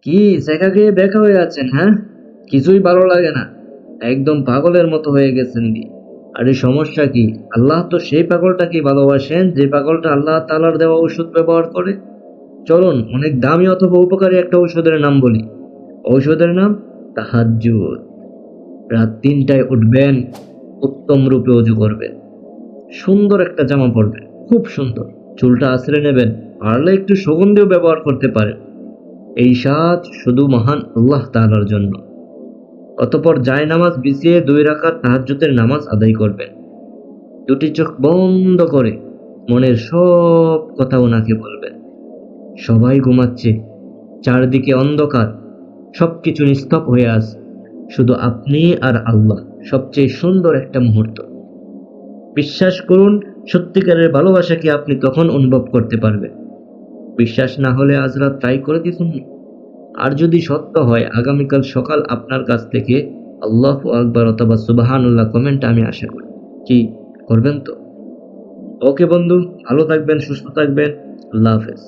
কি জায়গা গিয়ে বেকা হয়ে আছেন, হ্যাঁ? কিছুই ভালো লাগে না, একদম পাগলের মতো হয়ে গেছেন কি? আরে সমস্যা কি? আল্লাহ তো সেই পাগলটাকে ভালোবাসেন যে পাগলটা আল্লাহ তাআলার দেওয়া ওষুধ ব্যবহার করে। চলুন অনেক দামি অথবা উপকারী একটা ঔষধের নাম বলি। ঔষধের নাম তাহাজ্জুদ। রাত ৩টায় উঠবেন, উত্তম রূপে অজু করবেন, সুন্দর একটা জামা পরবেন, খুব সুন্দর, চুলটা আঁচড়ে নেবেন, পারলে একটু সুগন্ধিও ব্যবহার করতে পারেন। এই সাজ শুধু মহান আল্লাহ তাআলার জন্য। অতঃপর জায়নামাজ বিছিয়ে ২ রাকাত তাহাজ্জুদের নামাজ আদায় করবেন। দুটি চোখ বন্ধ করে মনের সব কথা ওনাকে বলবেন। সবাই ঘুমাচ্ছে, চারদিকে অন্ধকার, সবকিছু নিস্তব্ধ হয়ে আছে, শুধু আপনি আর আল্লাহ। সবচেয়ে সুন্দর একটা মুহূর্ত। বিশ্বাস করুন, সত্যিকারের ভালোবাসাকে আপনি তখন অনুভব করতে পারবেন। বিশ্বাস না হলে আজ রাত ট্রাই করে দেখুন। আর যদি সত্য হয়, আগামীকাল সকাল আপনার কাছ থেকে আল্লাহু আকবার অথবা সুবহানাল্লাহ কমেন্ট আমি আশা করি। কি করবেন তো? ওকে বন্ধু, ভালো থাকবেন, সুস্থ থাকবেন। আল্লাহ হাফেজ।